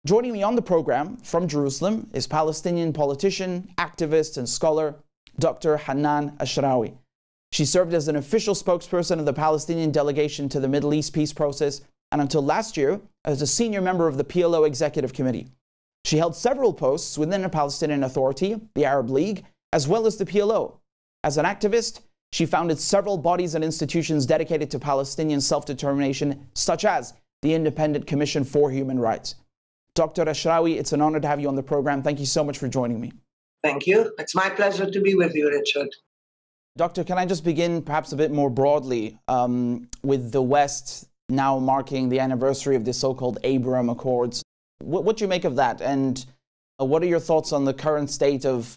Joining me on the program from Jerusalem is Palestinian politician, activist, and scholar Dr. Hanan Ashrawi. She served as an official spokesperson of the Palestinian delegation to the Middle East peace process, and until last year, as a senior member of the PLO Executive Committee. She held several posts within the Palestinian Authority, the Arab League, as well as the PLO. As an activist, she founded several bodies and institutions dedicated to Palestinian self-determination, such as the Independent Commission for Human Rights. Dr. Ashrawi, it's an honor to have you on the program. Thank you so much for joining me. Thank you. It's my pleasure to be with you, Richard. Doctor, can I just begin perhaps a bit more broadly with the West now marking the anniversary of the so-called Abraham Accords? What do you make of that? And what are your thoughts on the current state of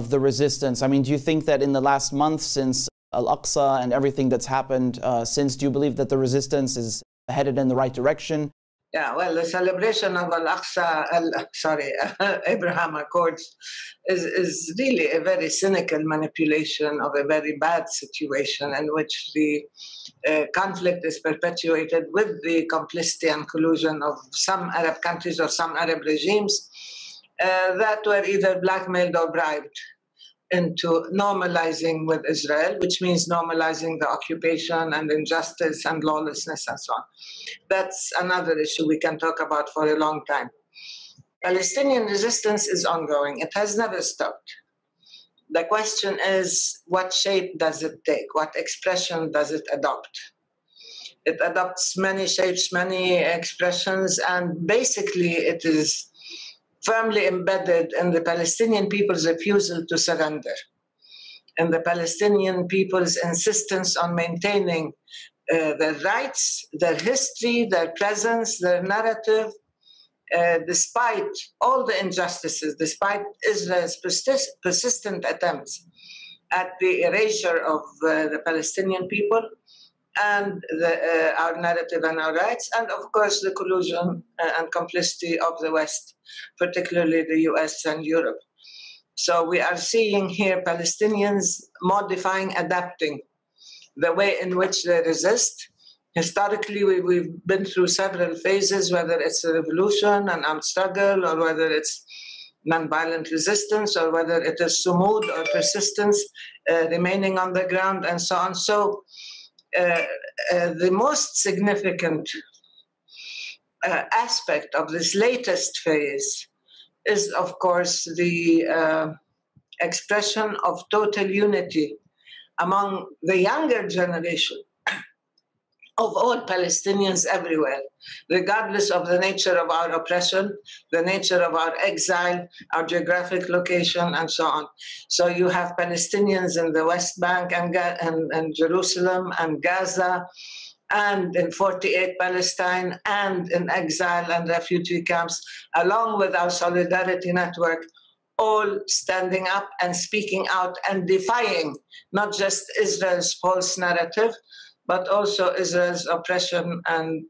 the resistance? I mean, do you think that in the last month since Al-Aqsa and everything that's happened since, do you believe that the resistance is headed in the right direction? Yeah, well, the celebration of Abraham Accords is really a very cynical manipulation of a very bad situation in which the conflict is perpetuated with the complicity and collusion of some Arab countries or some Arab regimes that were either blackmailed or bribed into normalizing with Israel, which means normalizing the occupation and injustice and lawlessness and so on. That's another issue we can talk about for a long time. Palestinian resistance is ongoing. It has never stopped. The question is, what shape does it take? What expression does it adopt? It adopts many shapes, many expressions, and basically it is firmly embedded in the Palestinian people's refusal to surrender, and the Palestinian people's insistence on maintaining their rights, their history, their presence, their narrative, despite all the injustices, despite Israel's persistent attempts at the erasure of the Palestinian people and our narrative and our rights, and of course the collusion and complicity of the West, particularly the US and Europe. So we are seeing here Palestinians modifying, adapting the way in which they resist. Historically, we've been through several phases, whether it's a revolution, an armed struggle, or whether it's nonviolent resistance, or whether it is sumud or persistence, remaining on the ground, and so on. So the most significant aspect of this latest phase is, of course, the expression of total unity among the younger generation of all Palestinians everywhere, regardless of the nature of our oppression, the nature of our exile, our geographic location, and so on. So you have Palestinians in the West Bank and Jerusalem and Gaza, and in 48 Palestine, and in exile and refugee camps, along with our solidarity network, all standing up and speaking out and defying not just Israel's false narrative, but also Israel's oppression and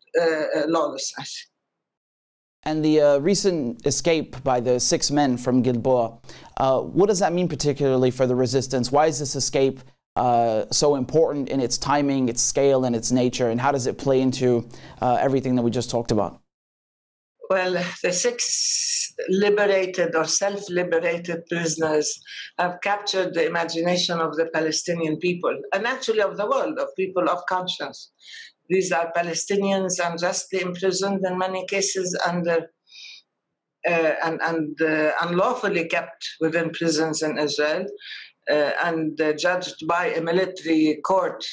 lawlessness. And the recent escape by the 6 men from Gilboa, what does that mean particularly for the resistance? Why is this escape so important in its timing, its scale, and its nature? And how does it play into everything that we just talked about? Well, the 6 liberated or self-liberated prisoners have captured the imagination of the Palestinian people, and actually of the world, of people of conscience. These are Palestinians unjustly imprisoned in many cases under and unlawfully kept within prisons in Israel, and judged by a military court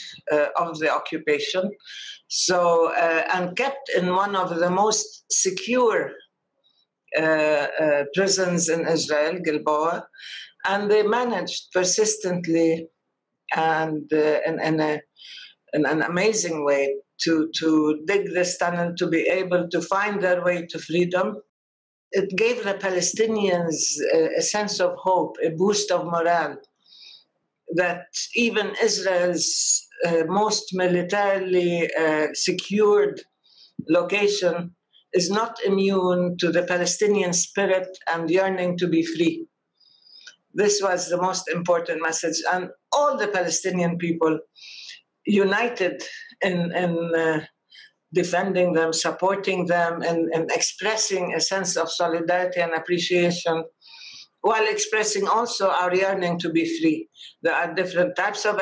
of the occupation. So, and kept in one of the most secure prisons in Israel, Gilboa, and they managed persistently and in an amazing way to dig this tunnel, to be able to find their way to freedom. It gave the Palestinians a sense of hope, a boost of morale, that even Israel's most militarily secured location is not immune to the Palestinian spirit and yearning to be free. This was the most important message. And all the Palestinian people united in defending them, supporting them, and expressing a sense of solidarity and appreciation, while expressing also our yearning to be free. There are different types of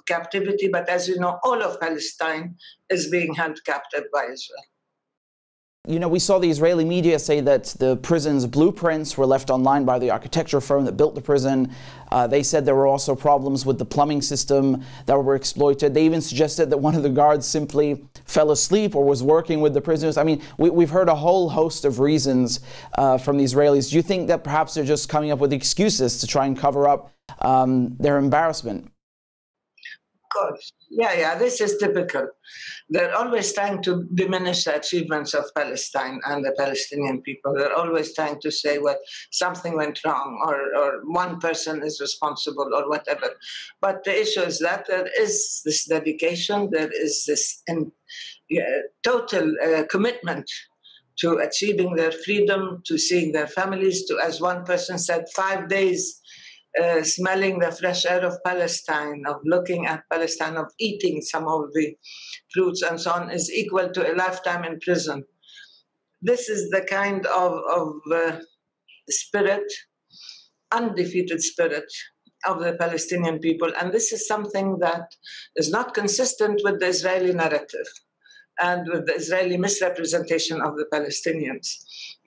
captivity, but as you know, all of Palestine is being held captive by Israel. You know, we saw the Israeli media say that the prison's blueprints were left online by the architecture firm that built the prison. They said there were also problems with the plumbing system that were exploited. They even suggested that one of the guards simply fell asleep or was working with the prisoners. I mean, we've heard a whole host of reasons from the Israelis. Do you think that perhaps they're just coming up with excuses to try and cover up their embarrassment? Of course. Yeah, this is typical. They're always trying to diminish the achievements of Palestine and the Palestinian people. They're always trying to say, well, something went wrong, or one person is responsible, or whatever. But the issue is that there is this dedication, there is this total commitment to achieving their freedom, to seeing their families, to, as one person said, 5 days smelling the fresh air of Palestine, of looking at Palestine, of eating some of the fruits and so on, is equal to a lifetime in prison. This is the kind of spirit, undefeated spirit of the Palestinian people. And this is something that is not consistent with the Israeli narrative and with the Israeli misrepresentation of the Palestinians.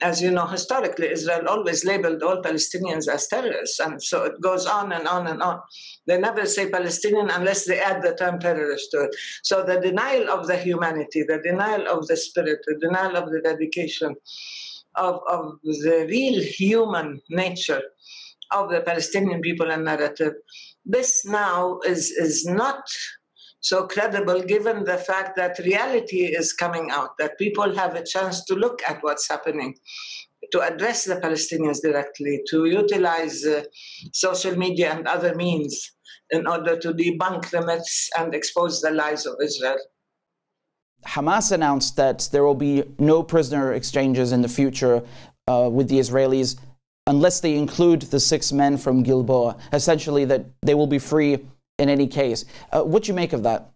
As you know, historically, Israel always labeled all Palestinians as terrorists, and so it goes on and on and on. They never say Palestinian unless they add the term terrorist to it. So the denial of the humanity, the denial of the spirit, the denial of the dedication, of the real human nature of the Palestinian people and narrative, this now is not so credible, given the fact that reality is coming out, that people have a chance to look at what's happening, to address the Palestinians directly, to utilize social media and other means in order to debunk the myths and expose the lies of Israel. Hamas announced that there will be no prisoner exchanges in the future with the Israelis unless they include the 6 men from Gilboa, essentially that they will be free in any case. What do you make of that?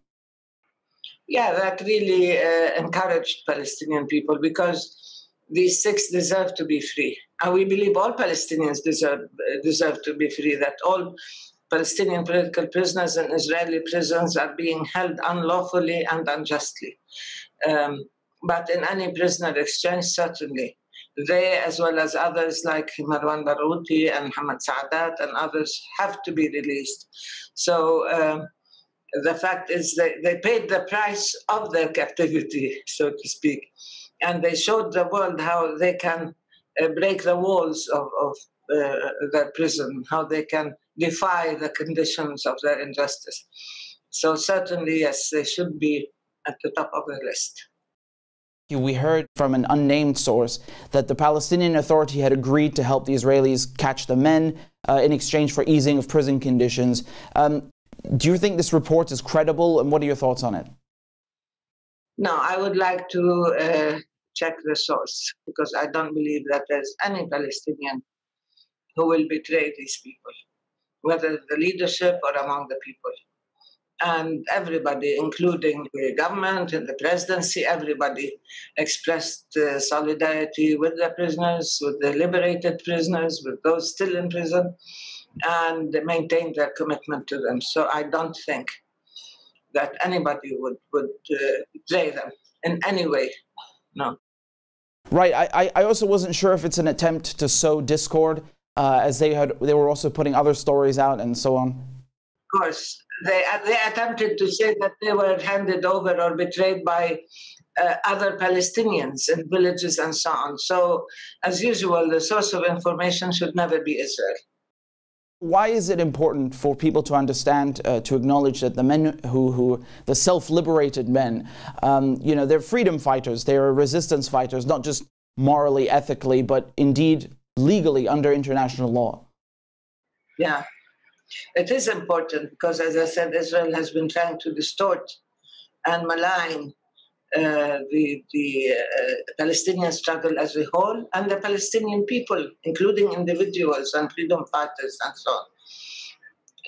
Yeah, that really encouraged Palestinian people, because these 6 deserve to be free. And we believe all Palestinians deserve to be free, that all Palestinian political prisoners in Israeli prisons are being held unlawfully and unjustly. But in any prisoner exchange, certainly, they, as well as others like Marwan Barghouti and Mohammed Saadat and others, have to be released. So the fact is they paid the price of their captivity, so to speak, and they showed the world how they can break the walls of their prison, how they can defy the conditions of their injustice. So certainly, yes, they should be at the top of the list. We heard from an unnamed source that the Palestinian Authority had agreed to help the Israelis catch the men in exchange for easing of prison conditions. Do you think this report is credible, and what are your thoughts on it? No, I would like to check the source, because I don't believe that there's any Palestinian who will betray these people, whether the leadership or among the people. And everybody, including the government and the presidency, everybody expressed solidarity with the prisoners, with the liberated prisoners, with those still in prison, and maintained their commitment to them. So I don't think that anybody would betray them in any way, no. Right, I also wasn't sure if it's an attempt to sow discord, as they were also putting other stories out and so on. Of course. They attempted to say that they were handed over or betrayed by other Palestinians in villages and so on. So, as usual, the source of information should never be Israel. Why is it important for people to understand, to acknowledge that the men the self-liberated men, they're freedom fighters, they're resistance fighters, not just morally, ethically, but indeed legally under international law? Yeah. It is important because, as I said, Israel has been trying to distort and malign the Palestinian struggle as a whole, and the Palestinian people, including individuals and freedom fighters and so on.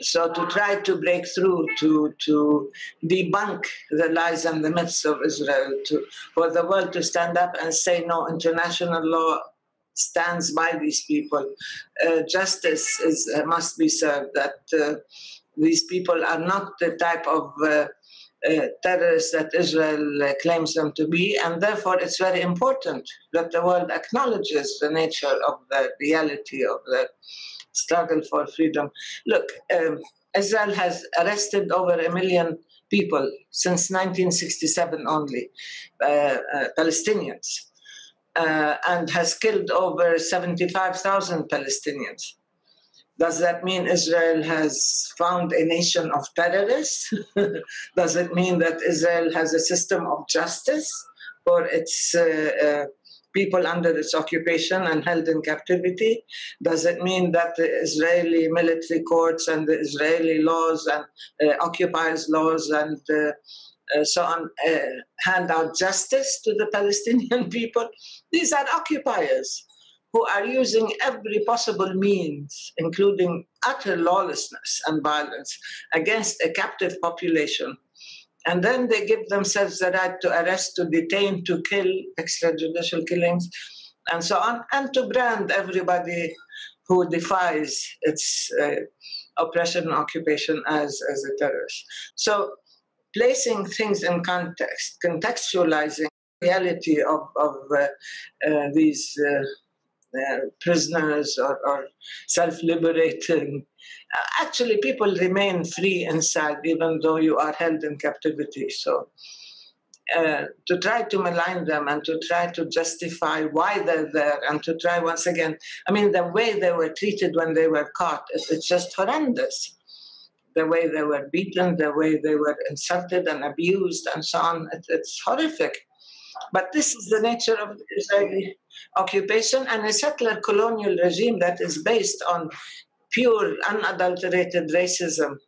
So to try to break through, to debunk the lies and the myths of Israel, for the world to stand up and say, no, international law stands by these people. Justice must be served, that these people are not the type of terrorists that Israel claims them to be, and therefore it's very important that the world acknowledges the nature of the reality of the struggle for freedom. Look, Israel has arrested over 1 million people since 1967 only, Palestinians, and has killed over 75,000 Palestinians. Does that mean Israel has found a nation of terrorists? Does it mean that Israel has a system of justice for its people under its occupation and held in captivity? Does it mean that the Israeli military courts and the Israeli laws and occupiers' laws and so on hand out justice to the Palestinian people? These are occupiers who are using every possible means, including utter lawlessness and violence, against a captive population. And then they give themselves the right to arrest, to detain, to kill, extrajudicial killings, and so on, and to brand everybody who defies its oppression and occupation as a terrorist. So placing things in context, contextualizing the reality of these prisoners or self-liberating. Actually, people remain free inside, even though you are held in captivity. So to try to malign them and to try to justify why they're there and to try once again, I mean, the way they were treated when they were caught, it's just horrendous. The way they were beaten, the way they were insulted and abused and so on, it's horrific. But this is the nature of the Israeli occupation and a settler colonial regime that is based on pure, unadulterated racism.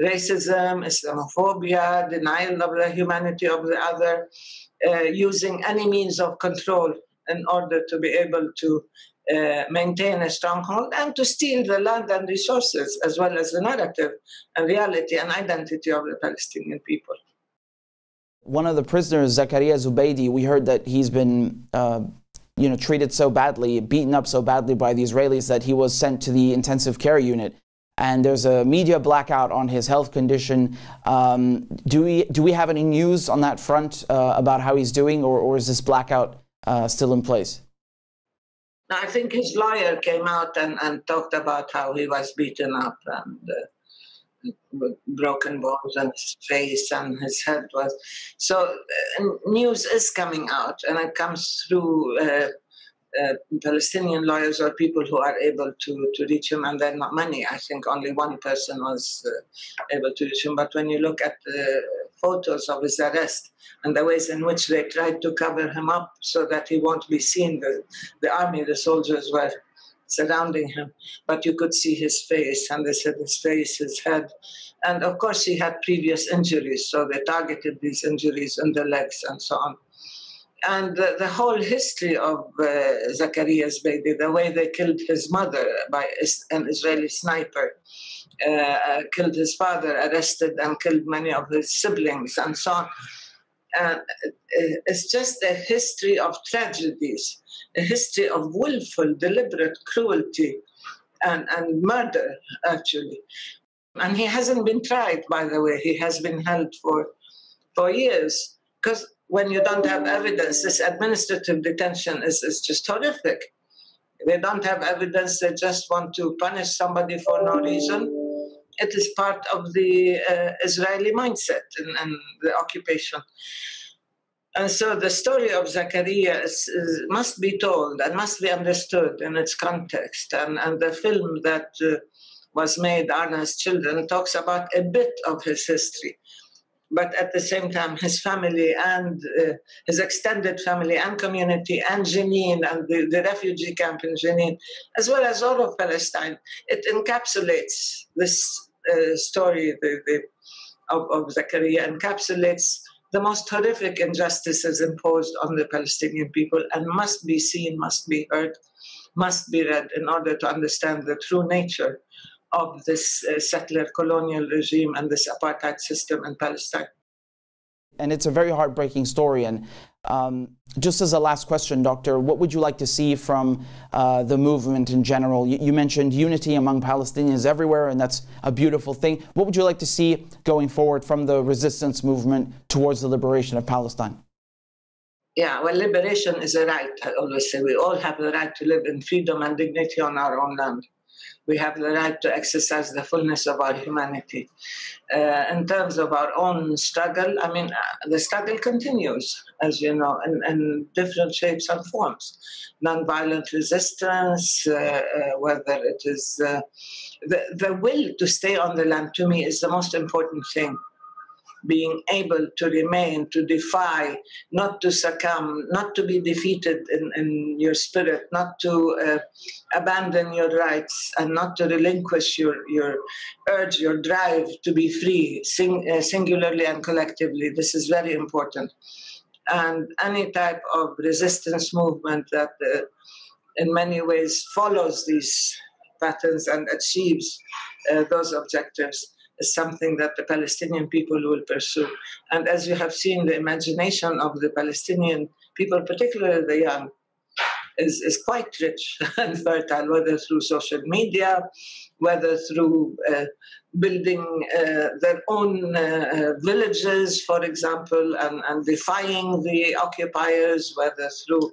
Racism, Islamophobia, denial of the humanity of the other, using any means of control in order to be able to maintain a stronghold and to steal the land and resources, as well as the narrative and reality and identity of the Palestinian people. One of the prisoners, Zakaria Zubaydi, we heard that he's been treated so badly, beaten up so badly by the Israelis that he was sent to the intensive care unit. And there's a media blackout on his health condition. Do we have any news on that front about how he's doing, or is this blackout still in place? I think his lawyer came out and talked about how he was beaten up and with broken bones on his face and his head was. So news is coming out, and it comes through Palestinian lawyers or people who are able to reach him, and they're not many. I think only one person was able to reach him. But when you look at the photos of his arrest and the ways in which they tried to cover him up so that he won't be seen, the army, the soldiers were surrounding him, but you could see his face, and they said his face, his head, and of course he had previous injuries, so they targeted these injuries in the legs and so on. And the whole history of Zakaria's baby, the way they killed his mother by an Israeli sniper, killed his father, arrested and killed many of his siblings and so on. It's just a history of tragedies, a history of willful, deliberate cruelty and murder, actually. And he hasn't been tried, by the way. He has been held for years. Because when you don't have evidence, this administrative detention is just horrific. They don't have evidence. They just want to punish somebody for no reason. It is part of the Israeli mindset and the occupation. And so the story of Zakaria must be told and must be understood in its context. And the film that was made, Arna's Children, talks about a bit of his history. But at the same time, his family and his extended family and community and Jenin and the refugee camp in Jenin, as well as all of Palestine, it encapsulates this story of Zakaria, encapsulates the most horrific injustices imposed on the Palestinian people, and must be seen, must be heard, must be read in order to understand the true nature of this settler colonial regime and this apartheid system in Palestine. And it's a very heartbreaking story. And just as a last question, Doctor, what would you like to see from the movement in general? You mentioned unity among Palestinians everywhere, and that's a beautiful thing. What would you like to see going forward from the resistance movement towards the liberation of Palestine? Yeah, well, liberation is a right, I always say. We all have the right to live in freedom and dignity on our own land. We have the right to exercise the fullness of our humanity. In terms of our own struggle, I mean, the struggle continues, as you know, in different shapes and forms. Nonviolent resistance, whether it is the will to stay on the land, to me, is the most important thing. Being able to remain, to defy, not to succumb, not to be defeated in your spirit, not to abandon your rights, and not to relinquish your urge, your drive to be free, singularly and collectively. This is very important. And any type of resistance movement that in many ways follows these patterns and achieves those objectives is something that the Palestinian people will pursue. And as you have seen, the imagination of the Palestinian people, particularly the young, is quite rich and fertile, whether through social media, whether through building their own villages, for example, and defying the occupiers, whether through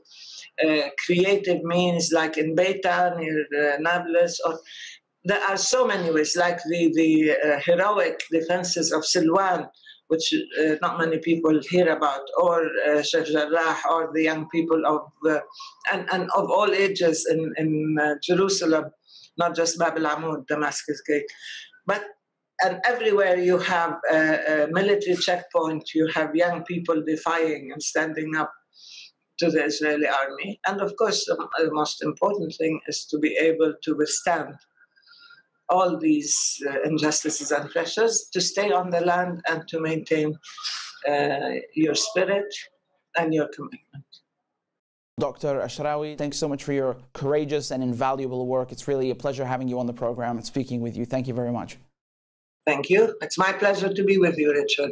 creative means like in Beita near Nablus, or there are so many ways, like the heroic defenses of Silwan, which not many people hear about, or Sheikh Jarrah, or the young people of and of all ages in Jerusalem, not just Bab al-Amud, Damascus Gate, and everywhere you have a military checkpoint, you have young people defying and standing up to the Israeli army. And of course, the most important thing is to be able to withstand all these injustices and pressures, to stay on the land and to maintain your spirit and your commitment. Dr. Ashrawi, thanks so much for your courageous and invaluable work. It's really a pleasure having you on the program and speaking with you. Thank you very much. Thank you. It's my pleasure to be with you, Richard.